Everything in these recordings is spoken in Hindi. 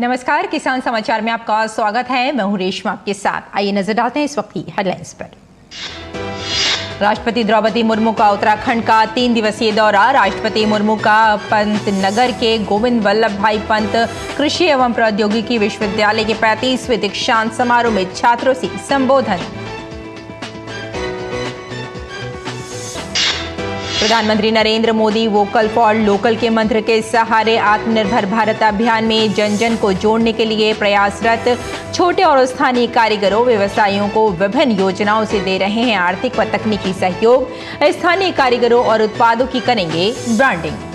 नमस्कार, किसान समाचार में आपका स्वागत है। मैं हूं रेशमा आपके साथ। आइए नजर डालते हैं इस वक्त की हेडलाइंस पर। राष्ट्रपति द्रौपदी मुर्मू का उत्तराखंड का 3 दिवसीय दौरा। राष्ट्रपति मुर्मू का पंतनगर के गोविंद वल्लभ भाई पंत कृषि एवं प्रौद्योगिकी विश्वविद्यालय के 35वें दीक्षांत समारोह में छात्रों से संबोधन। प्रधानमंत्री Narendra Modi vocal for local के मंत्र के सहारे आत्मनिर्भर भारत अभियान में जन जन को जोड़ने के लिए प्रयासरत। छोटे और स्थानीय कारीगरों व्यवसायियों को विभिन्न योजनाओं से दे रहे हैं आर्थिक व तकनीकी सहयोग। स्थानीय कारीगरों और उत्पादों की करेंगे ब्रांडिंग।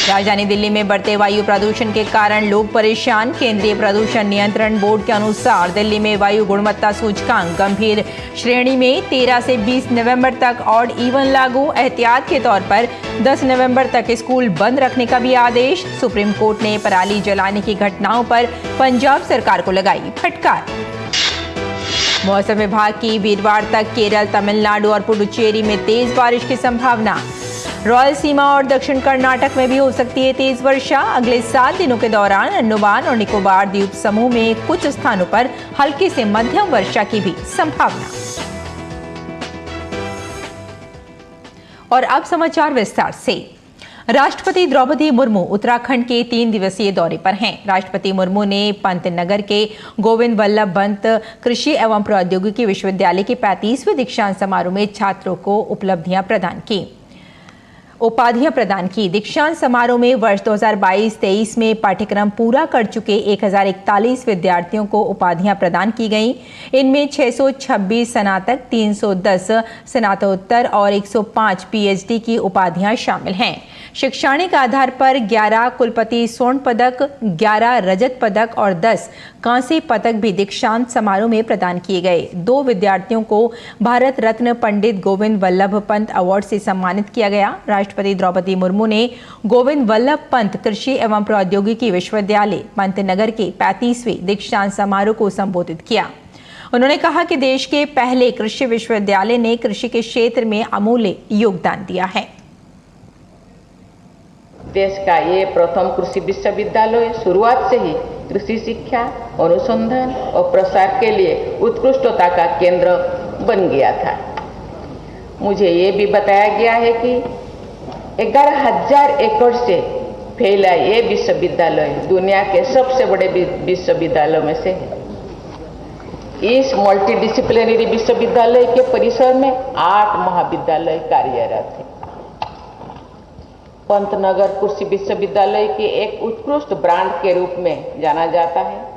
राजधानी दिल्ली में बढ़ते वायु प्रदूषण के कारण लोग परेशान। केंद्रीय प्रदूषण नियंत्रण बोर्ड के अनुसार दिल्ली में वायु गुणवत्ता सूचकांक गंभीर श्रेणी में। 13 से 20 नवंबर तक ऑड इवन लागू। एहतियात के तौर पर 10 नवंबर तक स्कूल बंद रखने का भी आदेश। सुप्रीम कोर्ट ने पराली जलाने की घटनाओं पर पंजाब सरकार को लगाई फटकार। मौसम विभाग की वीरवार तक केरल, तमिलनाडु और पुडुचेरी में तेज बारिश की संभावना। रायलसीमा और दक्षिण कर्नाटक में भी हो सकती है तेज वर्षा। अगले 7 दिनों के दौरान अंडमान और निकोबार द्वीप समूह में कुछ स्थानों पर हल्की से मध्यम वर्षा की भी संभावना। और अब समाचार विस्तार से। राष्ट्रपति द्रौपदी मुर्मू उत्तराखंड के 3 दिवसीय दौरे पर हैं। राष्ट्रपति मुर्मू ने पंतनगर के गोविंद वल्लभ पंत कृषि एवं प्रौद्योगिकी विश्वविद्यालय के 35वें दीक्षांत समारोह में छात्रों को उपाधियां प्रदान की। दीक्षांत समारोह में वर्ष 2022-23 में पाठ्यक्रम पूरा कर चुके 1041 विद्यार्थियों को उपाधियां प्रदान की गईं। इनमें 626 स्नातक, 310 स्नातकोत्तर और 105 पीएचडी की उपाधियां शामिल हैं। शैक्षणिक आधार पर 11 कुलपति स्वर्ण पदक, 11 रजत पदक और 10 कांस्य पदक भी दीक्षांत समारोह में प्रदान किए गए। 2 विद्यार्थियों को भारत रत्न पंडित गोविंद वल्लभ पंत अवार्ड से सम्मानित किया गया। राष्ट्रपति द्रौपदी मुर्मू ने गोविंद वल्लभ पंत कृषि एवं प्रौद्योगिकी विश्वविद्यालय पंतनगर के 35वें दीक्षांत समारोह को संबोधित किया। उन्होंने कहा कि देश के पहले कृषि विश्वविद्यालय ने कृषि के क्षेत्र में अमूल्य योगदान दिया है। देश का ये प्रथम कृषि विश्वविद्यालय शुरुआत से ही कृषि शिक्षा, अनुसंधान और प्रसार के लिए उत्कृष्टता का केंद्र बन गया था। मुझे ये भी बताया गया है कि 11,000 एकड़ से फैला ये विश्वविद्यालय दुनिया के सबसे बड़े विश्वविद्यालयों में से है। इस मल्टीडिसिप्लिनरी विश्वविद्यालय के परिसर में 8 महाविद्यालय कार्यरत है। पंतनगर कृषि विश्वविद्यालय के एक उत्कृष्ट ब्रांड के रूप में जाना जाता है।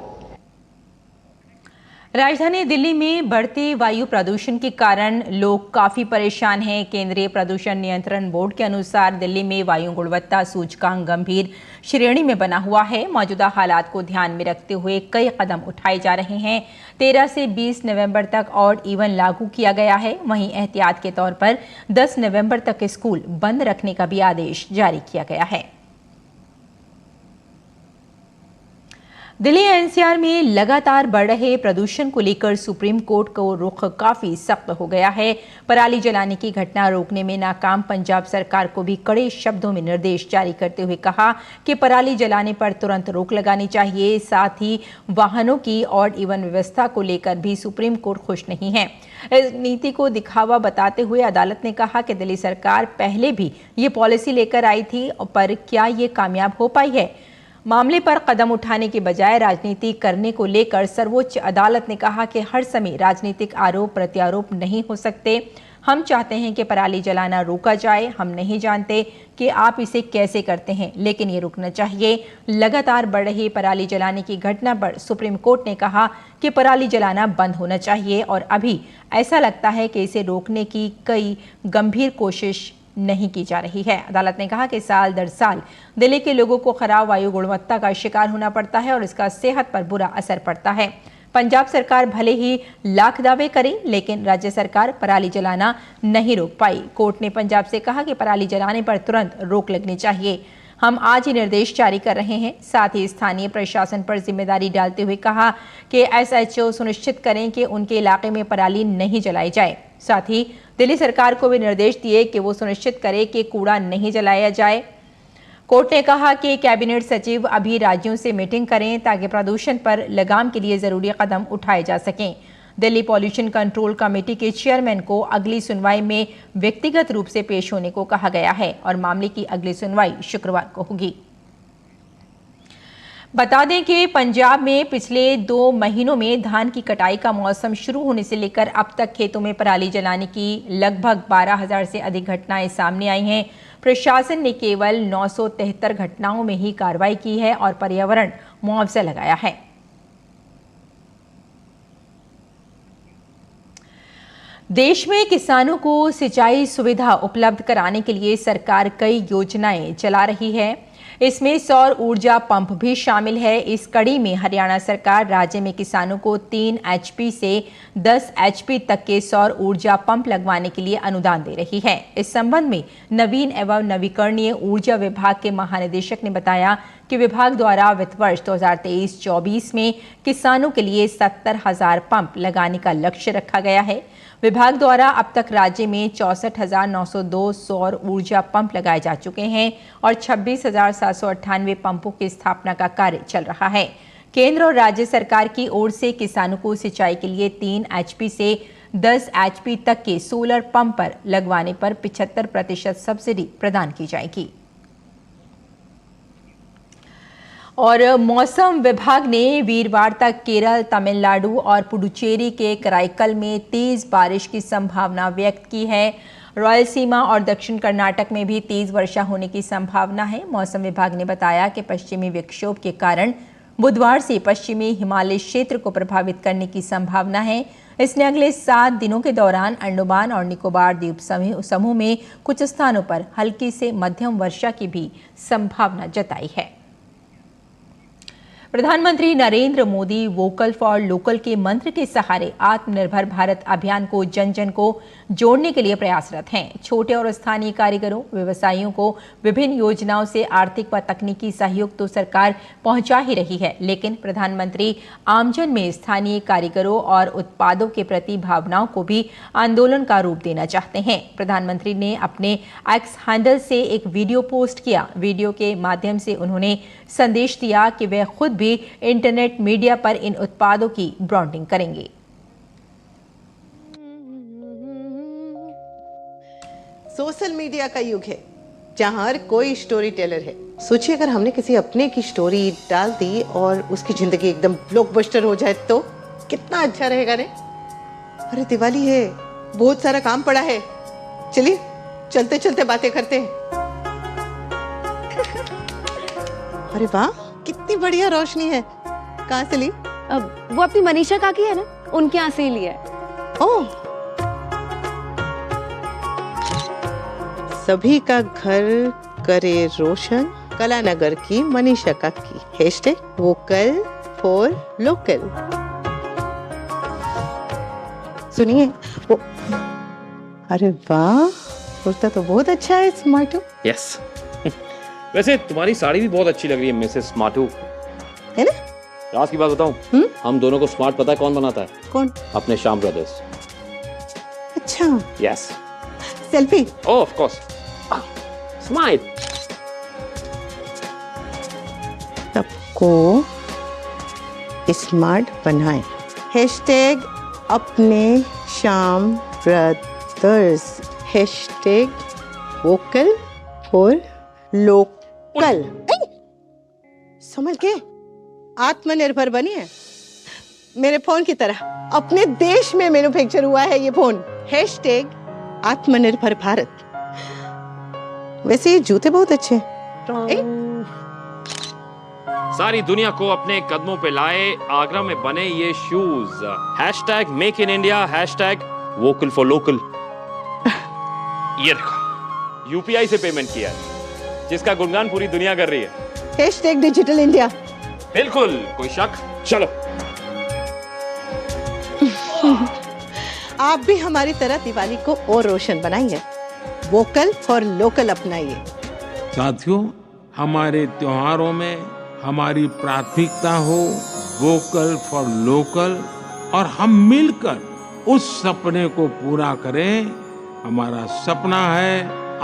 राजधानी दिल्ली में बढ़ते वायु प्रदूषण के कारण लोग काफी परेशान हैं। केंद्रीय प्रदूषण नियंत्रण बोर्ड के अनुसार दिल्ली में वायु गुणवत्ता सूचकांक गंभीर श्रेणी में बना हुआ है। मौजूदा हालात को ध्यान में रखते हुए कई कदम उठाए जा रहे हैं। 13 से 20 नवंबर तक ऑड इवन लागू किया गया है। वहीं एहतियात के तौर पर 10 नवंबर तक स्कूल बंद रखने का भी आदेश जारी किया गया है। दिल्ली एनसीआर में लगातार बढ़ रहे प्रदूषण को लेकर सुप्रीम कोर्ट का रुख काफी सख्त हो गया है। पराली जलाने की घटना रोकने में नाकाम पंजाब सरकार को भी कड़े शब्दों में निर्देश जारी करते हुए कहा कि पराली जलाने पर तुरंत रोक लगानी चाहिए। साथ ही वाहनों की ऑड इवन व्यवस्था को लेकर भी सुप्रीम कोर्ट खुश नहीं है। इस नीति को दिखावा बताते हुए अदालत ने कहा कि दिल्ली सरकार पहले भी ये पॉलिसी लेकर आई थी, पर क्या ये कामयाब हो पाई है? मामले पर कदम उठाने के बजाय राजनीति करने को लेकर सर्वोच्च अदालत ने कहा कि हर समय राजनीतिक आरोप प्रत्यारोप नहीं हो सकते। हम चाहते हैं कि पराली जलाना रोका जाए। हम नहीं जानते कि आप इसे कैसे करते हैं, लेकिन ये रुकना चाहिए। लगातार बढ़ रही पराली जलाने की घटना पर सुप्रीम कोर्ट ने कहा कि पराली जलाना बंद होना चाहिए और अभी ऐसा लगता है कि इसे रोकने की कई गंभीर कोशिश नहीं की जा रही है। अदालत ने कहा कि साल दर साल दिल्ली के लोगों को खराब वायु गुणवत्ता का शिकार होना पड़ता है और इसका सेहत पर बुरा असर पड़ता है। पंजाब सरकार भले ही लाख दावे करे, लेकिन राज्य सरकार पराली जलाना नहीं रोक पाई। कोर्ट ने पंजाब से कहा कि पराली जलाने पर तुरंत रोक लगनी चाहिए। हम आज ही निर्देश जारी कर रहे हैं। साथ ही स्थानीय प्रशासन पर जिम्मेदारी डालते हुए कहा कि एसएचओ सुनिश्चित करें कि उनके इलाके में पराली नहीं जलाई जाए। साथ ही दिल्ली सरकार को भी निर्देश दिए कि वो सुनिश्चित करे कि कूड़ा नहीं जलाया जाए। कोर्ट ने कहा कि कैबिनेट सचिव अभी राज्यों से मीटिंग करें ताकि प्रदूषण पर लगाम के लिए जरूरी कदम उठाए जा सकें। दिल्ली पॉल्यूशन कंट्रोल कमेटी के चेयरमैन को अगली सुनवाई में व्यक्तिगत रूप से पेश होने को कहा गया है और मामले की अगली सुनवाई शुक्रवार को होगी। बता दें कि पंजाब में पिछले 2 महीनों में धान की कटाई का मौसम शुरू होने से लेकर अब तक खेतों में पराली जलाने की लगभग 12,000 से अधिक घटनाएं सामने आई हैं। प्रशासन ने केवल 973 घटनाओं में ही कार्रवाई की है और पर्यावरण मुआवजा लगाया है। देश में किसानों को सिंचाई सुविधा उपलब्ध कराने के लिए सरकार कई योजनाएं चला रही है। इसमें सौर ऊर्जा पंप भी शामिल है। इस कड़ी में हरियाणा सरकार राज्य में किसानों को 3 HP से 10 HP तक के सौर ऊर्जा पंप लगवाने के लिए अनुदान दे रही है। इस संबंध में नवीन एवं नवीकरणीय ऊर्जा विभाग के महानिदेशक ने बताया कि विभाग द्वारा वित्त वर्ष 2023-24 में किसानों के लिए 70,000 पंप लगाने का लक्ष्य रखा गया है। विभाग द्वारा अब तक राज्य में 64,902 सौर ऊर्जा पंप लगाए जा चुके हैं और 26,798 पंपों की स्थापना का कार्य चल रहा है। केंद्र और राज्य सरकार की ओर से किसानों को सिंचाई के लिए 3 HP से 10 HP तक के सोलर पंप पर लगवाने पर 75% सब्सिडी प्रदान की जाएगी। और मौसम विभाग ने वीरवार तक केरल, तमिलनाडु और पुडुचेरी के कराईकल में तेज बारिश की संभावना व्यक्त की है। रायलसीमा और दक्षिण कर्नाटक में भी तेज वर्षा होने की संभावना है। मौसम विभाग ने बताया कि पश्चिमी विक्षोभ के कारण बुधवार से पश्चिमी हिमालय क्षेत्र को प्रभावित करने की संभावना है। इसने अगले 7 दिनों के दौरान अंडमान और निकोबार द्वीप समूह में कुछ स्थानों पर हल्की से मध्यम वर्षा की भी संभावना जताई है। प्रधानमंत्री Narendra Modi vocal for local के मंत्र के सहारे आत्मनिर्भर भारत अभियान को जन जन को जोड़ने के लिए प्रयासरत हैं। छोटे और स्थानीय कारीगरों, व्यवसायियों को विभिन्न योजनाओं से आर्थिक व तकनीकी सहयोग तो सरकार पहुंचा ही रही है, लेकिन प्रधानमंत्री आमजन में स्थानीय कारीगरों और उत्पादों के प्रति भावनाओं को भी आंदोलन का रूप देना चाहते हैं। प्रधानमंत्री ने अपने एक्स हैंडल से एक वीडियो पोस्ट किया। वीडियो के माध्यम से उन्होंने संदेश दिया कि वे खुद भी इंटरनेट मीडिया पर इन उत्पादों की ब्रांडिंग करेंगे। सोशल मीडिया का युग है जहां हर कोई स्टोरी टेलर है। सोचिए अगर हमने किसी अपने की स्टोरी डाल दी और उसकी जिंदगी एकदम ब्लॉकबस्टर हो जाए तो कितना अच्छा रहेगा रे। अरे दिवाली है, बहुत सारा काम पड़ा है, चलिए चलते चलते बातें करते हैं। अरे वाह, कितनी बढ़िया रोशनी है। कहाँ से ली? वो अपनी मनीषा काकी है ना, उनके यहाँ से ही लिया है। ओह, सभी का घर करे रोशन, कलानगर की मनीषा काकी। #Vocal for local. सुनिए वो, अरे वाह, कुर्ता तो बहुत अच्छा है स्मार्टू। यस वैसे तुम्हारी साड़ी भी बहुत अच्छी लग रही है मिसेस स्मार्टू, है ना? राज की बात बताऊं, हम दोनों को स्मार्ट पता है कौन बनाता है? कौन? अपने श्याम ब्रदर्स। अच्छा, yes. Selfie? Oh of course. Smile. सबको स्मार्ट बनाए। #अपने Shyam brothers. #Vocal for local. समझ के आत्मनिर्भर बनिए, मेरे फोन की तरह। अपने देश में मैन्युफैक्चर हुआ है ये फोन। #आत्मनिर्भर भारत। वैसे ये जूते बहुत अच्छे हैं। सारी दुनिया को अपने कदमों पे लाए आगरा में बने ये shoes. #Make in India, #vocal for local. ये देखो, यूपीआई से पेमेंट किया है, जिसका गुणगान पूरी दुनिया कर रही है। #Digital India. बिल्कुल, कोई शक? चलो। आप भी हमारी तरह दिवाली को और रोशन बनाइए। वोकल फॉर लोकल अपनाइए। साथियों, हमारे त्योहारों में हमारी प्राथमिकता हो वोकल फॉर लोकल और हम मिलकर उस सपने को पूरा करें। हमारा सपना है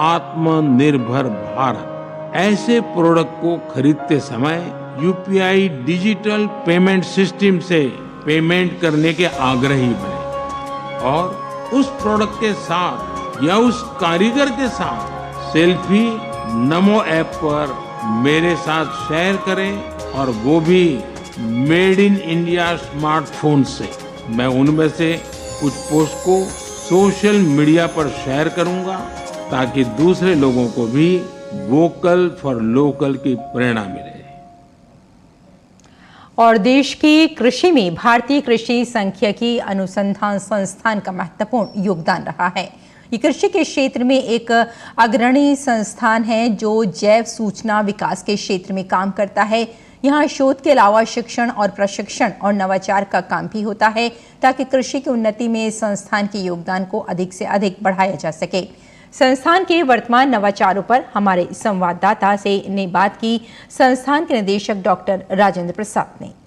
आत्मनिर्भर भारत। ऐसे प्रोडक्ट को खरीदते समय यूपीआई डिजिटल पेमेंट सिस्टम से पेमेंट करने के आग्रही बने और उस प्रोडक्ट के साथ या उस कारीगर के साथ सेल्फी नमो ऐप पर मेरे साथ शेयर करें और वो भी मेड इन इंडिया स्मार्टफोन से। मैं उनमें से कुछ पोस्ट को सोशल मीडिया पर शेयर करूंगा ताकि दूसरे लोगों को भी वोकल फॉर लोकल की प्रेरणा मिले। और देश की कृषि में भारतीय कृषि सांख्यिकी अनुसंधान संस्थान का महत्वपूर्ण योगदान रहा है। ये कृषि के क्षेत्र में एक अग्रणी संस्थान है जो जैव सूचना विकास के क्षेत्र में काम करता है। यहाँ शोध के अलावा शिक्षण और प्रशिक्षण और नवाचार का काम भी होता है ताकि कृषि की उन्नति में संस्थान के योगदान को अधिक से अधिक बढ़ाया जा सके। संस्थान के वर्तमान नवाचारों पर हमारे संवाददाता से ने बात की संस्थान के निदेशक डॉक्टर राजेंद्र प्रसाद ने।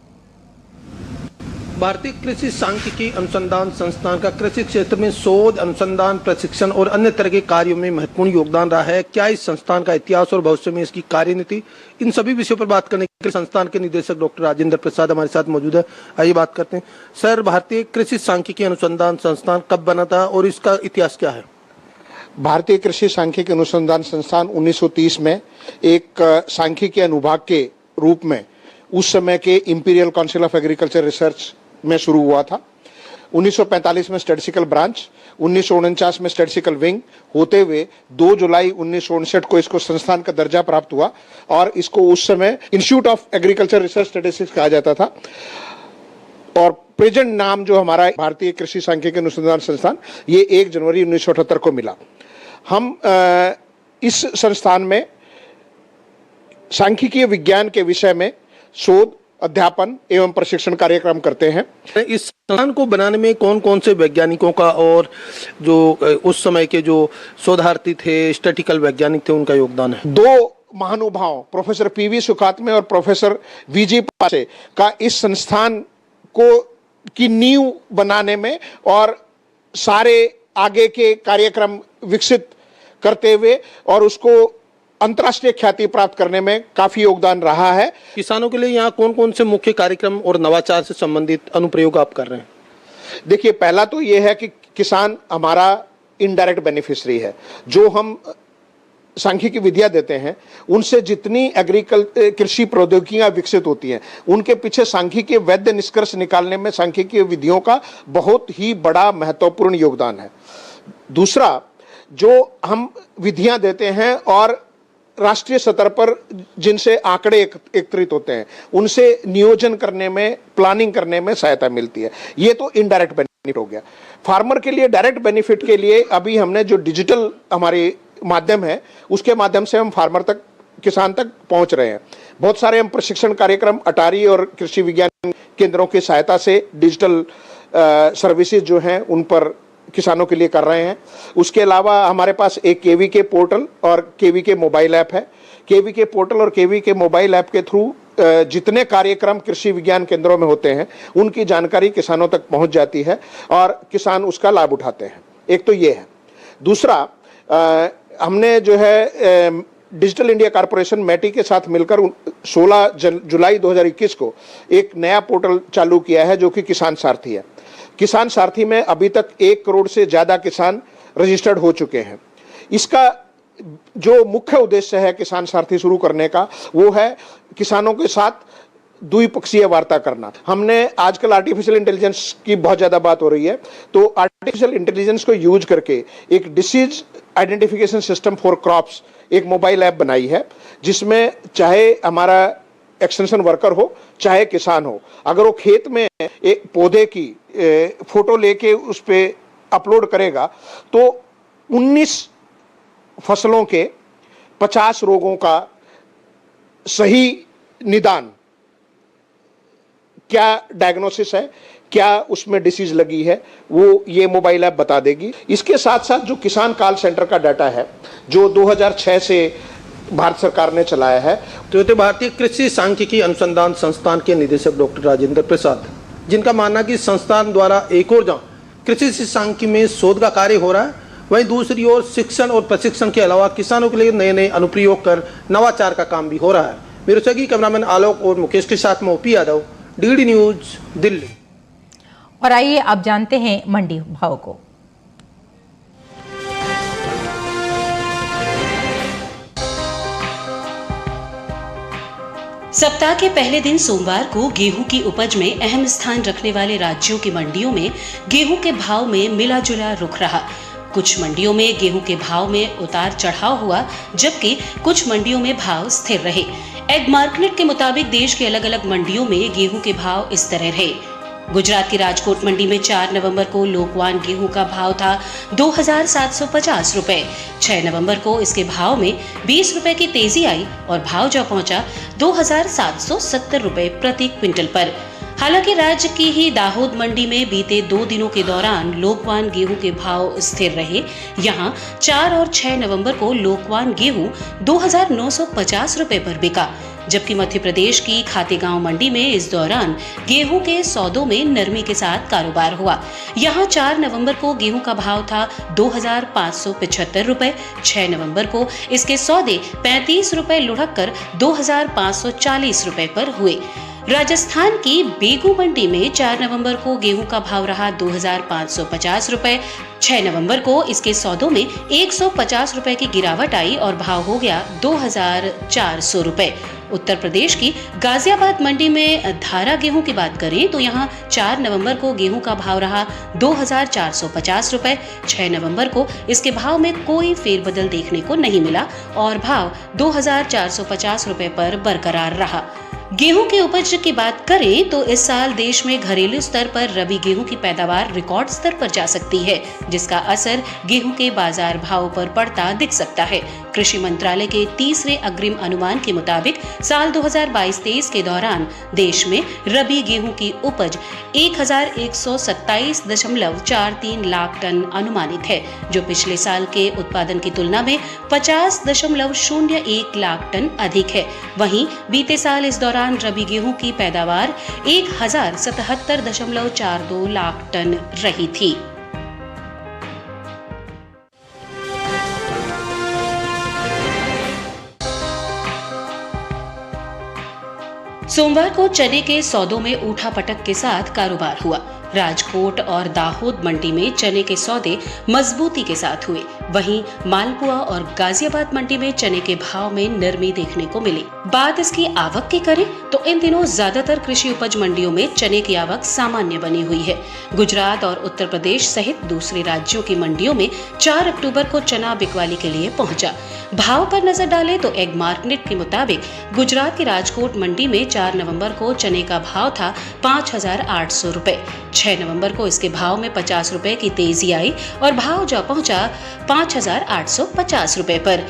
भारतीय कृषि सांख्यिकी अनुसंधान संस्थान का कृषि क्षेत्र में शोध, अनुसंधान, प्रशिक्षण और अन्य तरह के कार्यों में महत्वपूर्ण योगदान रहा है। क्या इस संस्थान का इतिहास और भविष्य में इसकी कार्यनीति, इन सभी विषयों पर बात करने के लिए संस्थान के निदेशक डॉक्टर राजेंद्र प्रसाद हमारे साथ मौजूद है। आइए बात करते हैं। सर, भारतीय कृषि सांख्यिकी अनुसंधान संस्थान कब बना था और इसका इतिहास क्या है? भारतीय कृषि सांख्यिकी अनुसंधान संस्थान 1930 में एक सांख्यिकी अनुभाग के रूप में उस समय के imperial council of agriculture research में शुरू हुआ था। 1945 में स्टैटिस्टिकल ब्रांच, 1949 में स्टैटिस्टिकल विंग होते हुए 2 जुलाई 1959 को इसको संस्थान का दर्जा प्राप्त हुआ और इसको उस समय institute of agriculture research statistics कहा जाता था। और प्रेजेंट नाम जो हमारा भारतीय कृषि सांख्यिकी अनुसंधान संस्थान, ये 1 जनवरी 1978 को मिला। हम इस संस्थान में सांख्यिकीय विज्ञान के विषय में शोध, अध्यापन एवं प्रशिक्षण कार्यक्रम करते हैं। इस संस्थान को बनाने में कौन कौन से वैज्ञानिकों का और जो उस समय के जो शोधार्थी थे, स्टैटिस्टिकल वैज्ञानिक थे, उनका योगदान है? 2 महानुभाव प्रोफेसर पीवी सुखात्मे और प्रोफेसर वीजी पासे का इस संस्थान को की नींव बनाने में और सारे आगे के कार्यक्रम विकसित करते हुए और उसको अंतर्राष्ट्रीय ख्याति प्राप्त करने में काफी योगदान रहा है। किसानों के लिए यहाँ कौन कौन से मुख्य कार्यक्रम और नवाचार से संबंधित अनुप्रयोग आप कर रहे हैं? देखिए, पहला तो ये है कि किसान हमारा इनडायरेक्ट बेनिफिशियरी है। जो हम सांख्यिकी विधियां देते हैं उनसे जितनी कृषि प्रौद्योगिकियां विकसित होती हैं उनके पीछे सांख्यिकीय वैध निष्कर्ष निकालने में सांख्यिकीय विधियों का बहुत ही बड़ा महत्वपूर्ण योगदान है। दूसरा, जो हम विधियां देते हैं और राष्ट्रीय स्तर पर जिनसे आंकड़े एकत्रित होते हैं उनसे नियोजन करने में, प्लानिंग करने में सहायता मिलती है। ये तो इनडायरेक्ट बेनिफिट हो गया। फार्मर के लिए डायरेक्ट बेनिफिट के लिए अभी हमने जो डिजिटल हमारे माध्यम है उसके माध्यम से हम फार्मर तक, किसान तक पहुंच रहे हैं। बहुत सारे हम प्रशिक्षण कार्यक्रम अटारी और कृषि विज्ञान केंद्रों की सहायता से डिजिटल सर्विसेज जो हैं उन पर किसानों के लिए कर रहे हैं। उसके अलावा हमारे पास एक केवीके पोर्टल और केवीके मोबाइल ऐप है। केवीके पोर्टल और केवीके मोबाइल ऐप के थ्रू जितने कार्यक्रम कृषि विज्ञान केंद्रों में होते हैं उनकी जानकारी किसानों तक पहुंच जाती है और किसान उसका लाभ उठाते हैं। एक तो ये है। दूसरा, हमने जो है डिजिटल इंडिया कॉर्पोरेशन मैटी के साथ मिलकर 16 जुलाई 2021 को एक नया पोर्टल चालू किया है जो कि किसान सारथी है। किसान सारथी में अभी तक 1 करोड़ से ज़्यादा किसान रजिस्टर्ड हो चुके हैं। इसका जो मुख्य उद्देश्य है किसान सारथी शुरू करने का वो है किसानों के साथ द्विपक्षीय वार्ता करना। हमने आजकल आर्टिफिशियल इंटेलिजेंस की बहुत ज़्यादा बात हो रही है, तो आर्टिफिशियल इंटेलिजेंस को यूज करके एक disease identification system for crops एक मोबाइल ऐप बनाई है जिसमें चाहे हमारा एक्सटेंशन वर्कर हो चाहे किसान हो, अगर वो खेत में एक पौधे की फोटो लेके उस पर अपलोड करेगा तो 19 फसलों के 50 रोगों का सही निदान, क्या डायग्नोसिस है, क्या उसमें डिसीज लगी है, वो ये मोबाइल ऐप बता देगी। इसके साथ साथ जो किसान कॉल सेंटर का डाटा है जो 2006 से भारत सरकार ने चलाया है। तो ये भारतीय कृषि सांख्यिकी अनुसंधान संस्थान के निदेशक डॉक्टर राजेंद्र प्रसाद, जिनका मानना कि संस्थान द्वारा एक और जहाँ कृषि सांख्यिकी में शोध का कार्य हो रहा है वहीं दूसरी ओर शिक्षण और प्रशिक्षण के अलावा किसानों के लिए नए नए अनुप्रयोग कर नवाचार का काम भी हो रहा है। मेरे सहयोगी कैमरामैन आलोक और मुकेश के साथ में OP Yadav, DD news, Delhi. और आइए अब जानते हैं मंडी भाव को। सप्ताह के पहले दिन सोमवार को गेहूं की उपज में अहम स्थान रखने वाले राज्यों की मंडियों में गेहूं के भाव में मिला जुला रुख रहा। कुछ मंडियों में गेहूं के भाव में उतार चढ़ाव हुआ, जबकि कुछ मंडियों में भाव स्थिर रहे। एग मार्केट के मुताबिक देश के अलग अलग मंडियों में गेहूं के भाव इस तरह रहे। गुजरात की राजकोट मंडी में 4 नवंबर को लोकवान गेहूं का भाव था 2,750 रुपए। 6 नवंबर को इसके भाव में 20 रुपए की तेजी आई और भाव जा पहुंचा 2,770 रुपए प्रति क्विंटल पर। हालांकि राज्य की ही दाहोद मंडी में बीते 2 दिनों के दौरान लोकवान गेहूं के भाव स्थिर रहे। यहां 4 और 6 नवंबर को लोकवान गेहूं 2,950 रुपए पर बिका, जबकि मध्य प्रदेश की खातेगांव मंडी में इस दौरान गेहूं के सौदों में नरमी के साथ कारोबार हुआ। यहां 4 नवंबर को गेहूं का भाव था 2,575 रुपए। 6 नवंबर को इसके सौदे 35 रुपए लुढ़क कर 2,540 रुपए पर हुए। राजस्थान की बेगू मंडी में 4 नवंबर को गेहूं का भाव रहा 2,550 रुपए। 6 नवंबर को इसके सौदों में 150 रुपए की गिरावट आई और भाव हो गया 2,400 रुपए। उत्तर प्रदेश की गाजियाबाद मंडी में धारा गेहूं की बात करें तो यहां 4 नवंबर को गेहूं का भाव रहा 2,450 रुपए। 6 नवंबर को इसके भाव में कोई फेरबदल देखने को नहीं मिला और भाव 2,450 रुपए पर बरकरार रहा। गेहूं की उपज की बात करें तो इस साल देश में घरेलू स्तर पर रबी गेहूं की पैदावार रिकॉर्ड स्तर पर जा सकती है, जिसका असर गेहूं के बाजार भाव पर पड़ता दिख सकता है। कृषि मंत्रालय के तीसरे अग्रिम अनुमान के मुताबिक साल 2022-23 के दौरान देश में रबी गेहूं की उपज 1,127.43 लाख टन अनुमानित है, जो पिछले साल के उत्पादन की तुलना में 50.01 लाख टन अधिक है। वहीं बीते साल इस दौरान रबी गेहूं की पैदावार 1,077.42 लाख टन रही थी। सोमवार को चने के सौदों में उठापटक के साथ कारोबार हुआ। राजकोट और दाहोद मंडी में चने के सौदे मजबूती के साथ हुए। वहीं मालपुआ और गाजियाबाद मंडी में चने के भाव में नरमी देखने को मिली। बात इसकी आवक की करें तो इन दिनों ज्यादातर कृषि उपज मंडियों में चने की आवक सामान्य बनी हुई है। गुजरात और उत्तर प्रदेश सहित दूसरे राज्यों की मंडियों में 4 अक्टूबर को चना बिकवाली के लिए पहुंचा। भाव पर नजर डालें तो एग मार्केट के मुताबिक गुजरात की राजकोट मंडी में 4 नवंबर को चने का भाव था 5,800 रुपए। 6 नवंबर को इसके भाव में 50 रुपए की तेजी आई और भाव जा पहुंचा 5,850 रुपए पर।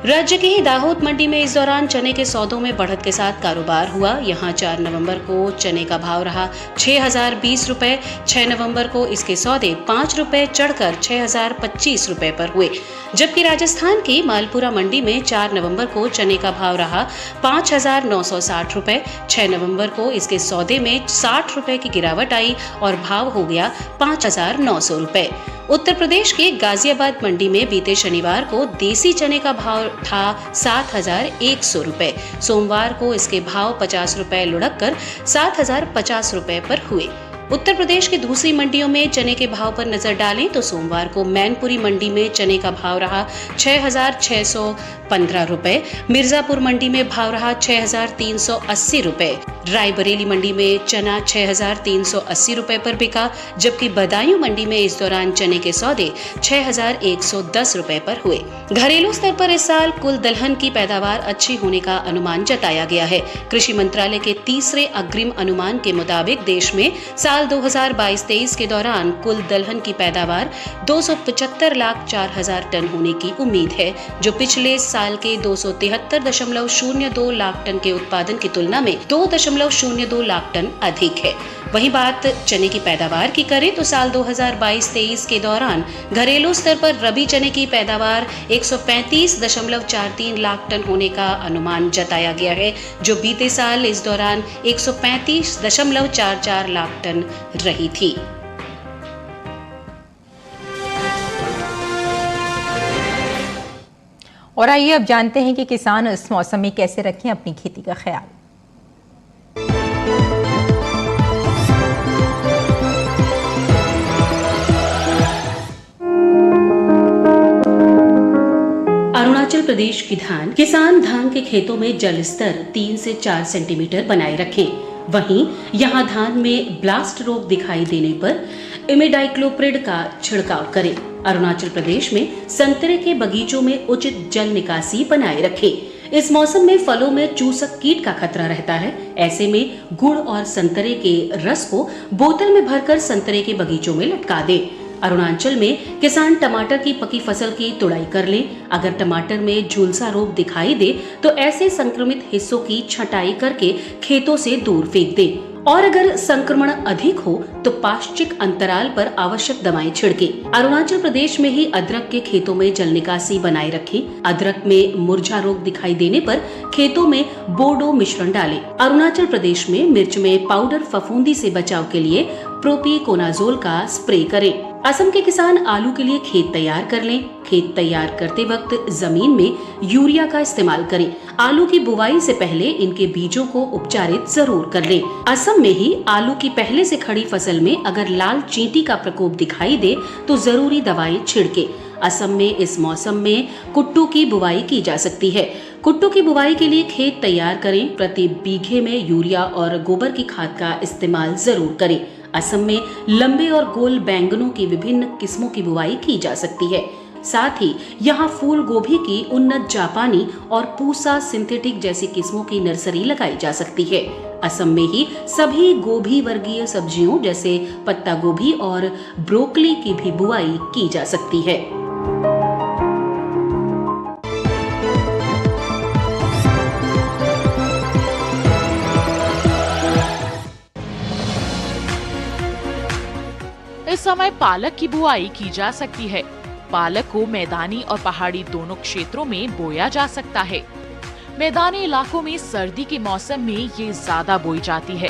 राज्य की ही दाहोद मंडी में इस दौरान चने के सौदों में बढ़त के साथ कारोबार हुआ। यहां 4 नवंबर को चने का भाव रहा 6,020 रुपए। 6 नवंबर को इसके सौदे 5 रुपए चढ़कर 6,025 रुपए पर हुए, जबकि राजस्थान की मालपुरा मंडी में 4 नवंबर को चने का भाव रहा 5,960 रुपए। 6 नवंबर को इसके सौदे में 60 रुपए की गिरावट आई और भाव हो गया 5,900 रुपए। उत्तर प्रदेश के गाजियाबाद मंडी में बीते शनिवार को देसी चने का भाव था 7,100 रुपए। सोमवार को इसके भाव 50 रुपए लुढ़क कर 7,050 रुपए पर हुए। उत्तर प्रदेश की दूसरी मंडियों में चने के भाव पर नजर डालें तो सोमवार को मैनपुरी मंडी में चने का भाव रहा 6,615 रुपए। मिर्जापुर मंडी में भाव रहा 6,380 रुपए। रायबरेली मंडी में चना 6,380 रुपए पर बिका, जबकि बदायूं मंडी में इस दौरान चने के सौदे 6,110 रुपए पर हुए। घरेलू स्तर पर इस साल कुल दलहन की पैदावार अच्छी होने का अनुमान जताया गया है। कृषि मंत्रालय के तीसरे अग्रिम अनुमान के मुताबिक देश में साल 2022-23 के दौरान कुल दलहन की पैदावार 275,04,000 टन होने की उम्मीद है, जो पिछले साल के 273.02 लाख टन के उत्पादन की तुलना में 2.02 लाख टन अधिक है। वहीं बात चने की पैदावार की करें तो साल 2022-23 के दौरान घरेलू स्तर पर रबी चने की पैदावार 135.43 लाख टन होने का अनुमान जताया गया है, जो बीते साल इस दौरान 135.44 लाख टन रही थी। और आइए अब जानते हैं कि किसान इस मौसम में कैसे रखें अपनी खेती का ख्याल। अरुणाचल प्रदेश की किसान धान के खेतों में जल स्तर 3 से 4 सेंटीमीटर बनाए रखें। वहीं यहां धान में ब्लास्ट रोग दिखाई देने पर इमिडाक्लोप्रिड का छिड़काव करें। अरुणाचल प्रदेश में संतरे के बगीचों में उचित जल निकासी बनाए रखें। इस मौसम में फलों में चूसक कीट का खतरा रहता है। ऐसे में गुड़ और संतरे के रस को बोतल में भरकर संतरे के बगीचों में लटका दें। अरुणाचल में किसान टमाटर की पकी फसल की तुड़ाई कर लें। अगर टमाटर में झुलसा रोग दिखाई दे तो ऐसे संक्रमित हिस्सों की छंटाई करके खेतों से दूर फेंक दें। और अगर संक्रमण अधिक हो तो पाश्चिक अंतराल पर आवश्यक दवाएं छिड़कें। अरुणाचल प्रदेश में ही अदरक के खेतों में जल निकासी बनाए रखें। अदरक में मुरझा रोग दिखाई देने पर खेतों में बोर्डो मिश्रण डालें। अरुणाचल प्रदेश में मिर्च में पाउडर फफूंदी से बचाव के लिए प्रोपीकोनाजोल का स्प्रे करें। असम के किसान आलू के लिए खेत तैयार कर लें। खेत तैयार करते वक्त जमीन में यूरिया का इस्तेमाल करें। आलू की बुवाई से पहले इनके बीजों को उपचारित जरूर कर लें। असम में ही आलू की पहले से खड़ी फसल में अगर लाल चींटी का प्रकोप दिखाई दे तो जरूरी दवाएं छिड़के। असम में इस मौसम में कुट्टू की बुवाई की जा सकती है। कुट्टू की बुवाई के लिए खेत तैयार करें। प्रति बीघे में यूरिया और गोबर की खाद का इस्तेमाल जरूर करें। असम में लंबे और गोल बैंगनों की विभिन्न किस्मों की बुवाई की जा सकती है। साथ ही यहाँ फूल गोभी की उन्नत जापानी और पूसा सिंथेटिक जैसी किस्मों की नर्सरी लगाई जा सकती है। असम में ही सभी गोभी वर्गीय सब्जियों जैसे पत्ता गोभी और ब्रोकली की भी बुआई की जा सकती है। इस समय पालक की बुआई की जा सकती है। पालक को मैदानी और पहाड़ी दोनों क्षेत्रों में बोया जा सकता है। मैदानी इलाकों में सर्दी के मौसम में ये ज्यादा बोई जाती है।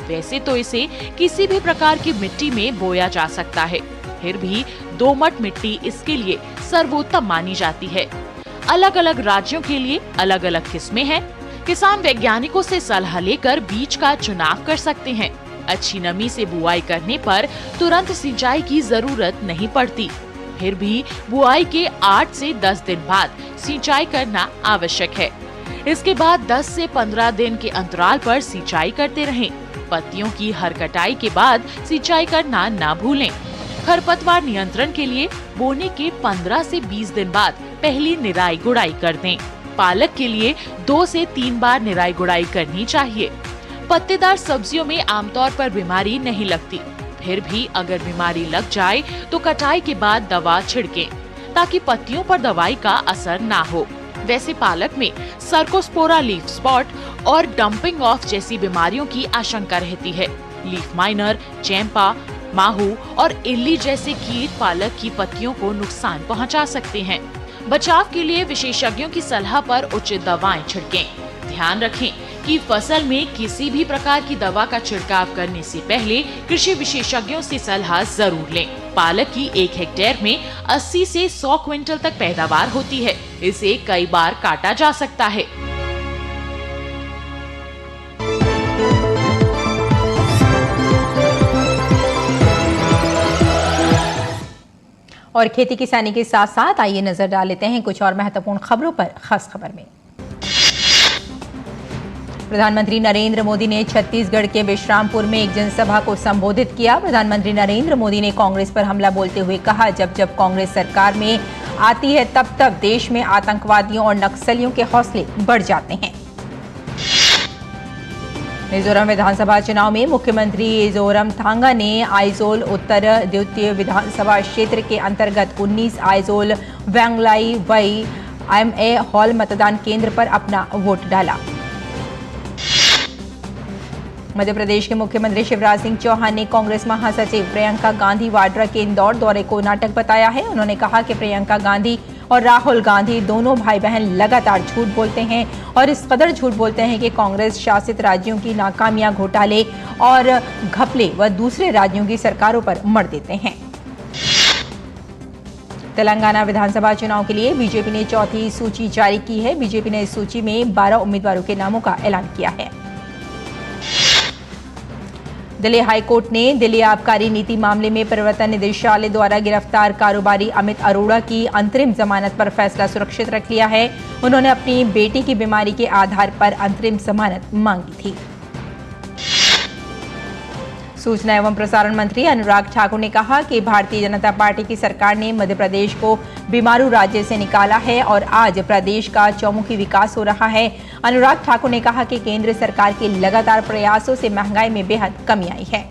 वैसे तो इसे किसी भी प्रकार की मिट्टी में बोया जा सकता है, फिर भी दोमट मिट्टी इसके लिए सर्वोत्तम मानी जाती है। अलग अलग राज्यों के लिए अलग अलग किस्में हैं। किसान वैज्ञानिकों से सलाह लेकर बीज का चुनाव कर सकते हैं। अच्छी नमी से बुआई करने पर तुरंत सिंचाई की जरूरत नहीं पड़ती। फिर भी बुआई के 8 से 10 दिन बाद सिंचाई करना आवश्यक है। इसके बाद 10 से 15 दिन के अंतराल पर सिंचाई करते रहें। पत्तियों की हर कटाई के बाद सिंचाई करना ना भूलें। खरपतवार नियंत्रण के लिए बोने के 15 से 20 दिन बाद पहली निराई गुड़ाई कर दें। पालक के लिए 2 से 3 बार निराई गुड़ाई करनी चाहिए। पत्तेदार सब्जियों में आमतौर पर बीमारी नहीं लगती, फिर भी अगर बीमारी लग जाए तो कटाई के बाद दवा छिड़कें ताकि पत्तियों पर दवाई का असर ना हो। वैसे पालक में सर्कोस्पोरा लीफ स्पॉट और डंपिंग ऑफ जैसी बीमारियों की आशंका रहती है। लीफ माइनर, चैंपा, माहू और इल्ली जैसे कीट पालक की पत्तियों को नुकसान पहुंचा सकते हैं। बचाव के लिए विशेषज्ञों की सलाह पर उचित दवाएं छिड़कें। ध्यान रखें कि फसल में किसी भी प्रकार की दवा का छिड़काव करने से पहले कृषि विशेषज्ञों से सलाह जरूर लें। पालक की 1 हेक्टेयर में 80 से 100 क्विंटल तक पैदावार होती है। इसे कई बार काटा जा सकता है। और खेती किसानी के साथ साथ आइए नजर डाल लेते हैं कुछ और महत्वपूर्ण खबरों पर। खास खबर में प्रधानमंत्री नरेंद्र मोदी ने छत्तीसगढ़ के विश्रामपुर में एक जनसभा को संबोधित किया। प्रधानमंत्री नरेंद्र मोदी ने कांग्रेस पर हमला बोलते हुए कहा, जब जब कांग्रेस सरकार में आती है तब तब देश में आतंकवादियों और नक्सलियों के हौसले बढ़ जाते हैं। मिजोरम विधानसभा चुनाव में मुख्यमंत्री जोरमथांगा ने आइजोल उत्तर द्वितीय विधानसभा क्षेत्र के अंतर्गत 19 आइजोल वेंगलाई वई IMA हॉल मतदान केंद्र पर अपना वोट डाला। मध्य प्रदेश के मुख्यमंत्री शिवराज सिंह चौहान ने कांग्रेस महासचिव प्रियंका गांधी वाड्रा के इंदौर दौरे को नाटक बताया है। उन्होंने कहा कि प्रियंका गांधी और राहुल गांधी दोनों भाई बहन लगातार झूठ बोलते हैं और इस कदर झूठ बोलते हैं कि कांग्रेस शासित राज्यों की नाकामियां, घोटाले और घपले व दूसरे राज्यों की सरकारों पर मढ़ देते हैं। तेलंगाना विधानसभा चुनाव के लिए बीजेपी ने चौथी सूची जारी की है। बीजेपी ने इस सूची में 12 उम्मीदवारों के नामों का ऐलान किया है। दिल्ली हाईकोर्ट ने दिल्ली आबकारी नीति मामले में प्रवर्तन निदेशालय द्वारा गिरफ्तार कारोबारी अमित अरोड़ा की अंतरिम जमानत पर फैसला सुरक्षित रख लिया है। उन्होंने अपनी बेटी की बीमारी के आधार पर अंतरिम जमानत मांगी थी। सूचना एवं प्रसारण मंत्री अनुराग ठाकुर ने कहा कि भारतीय जनता पार्टी की सरकार ने मध्य प्रदेश को बीमारू राज्य से निकाला है और आज प्रदेश का चौमुखी विकास हो रहा है। अनुराग ठाकुर ने कहा कि केंद्र सरकार के लगातार प्रयासों से महंगाई में बेहद कमी आई है।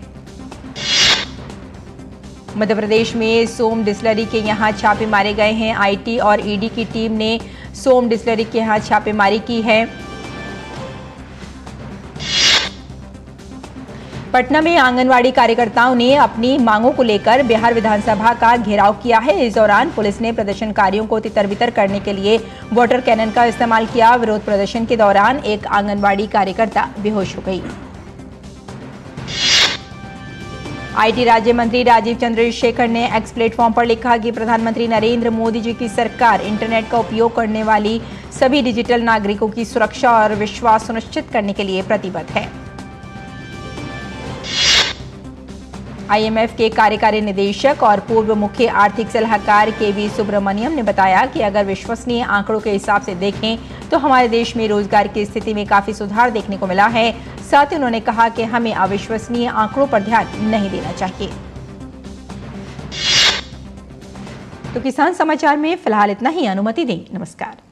मध्य प्रदेश में सोम डिस्टिलरी के यहां छापे मारे गए हैं। आईटी और ईडी की टीम ने सोम डिस्टिलरी के यहां छापेमारी की है। पटना में आंगनवाड़ी कार्यकर्ताओं ने अपनी मांगों को लेकर बिहार विधानसभा का घेराव किया है। इस दौरान पुलिस ने प्रदर्शनकारियों को तितर-बितर करने के लिए वाटर कैनन का इस्तेमाल किया। विरोध प्रदर्शन के दौरान एक आंगनवाड़ी कार्यकर्ता बेहोश हो गई। आईटी राज्य मंत्री राजीव चंद्रशेखर ने एक्स प्लेटफॉर्म पर लिखा कि प्रधानमंत्री नरेंद्र मोदी जी की सरकार इंटरनेट का उपयोग करने वाली सभी डिजिटल नागरिकों की सुरक्षा और विश्वास सुनिश्चित करने के लिए प्रतिबद्ध है। आईएमएफ के कार्यकारी निदेशक और पूर्व मुख्य आर्थिक सलाहकार केवी सुब्रमण्यम ने बताया कि अगर विश्वसनीय आंकड़ों के हिसाब से देखें तो हमारे देश में रोजगार की स्थिति में काफी सुधार देखने को मिला है। साथ ही उन्होंने कहा कि हमें अविश्वसनीय आंकड़ों पर ध्यान नहीं देना चाहिए। तो किसान समाचार में फिलहाल इतना ही। अनुमति दें। नमस्कार।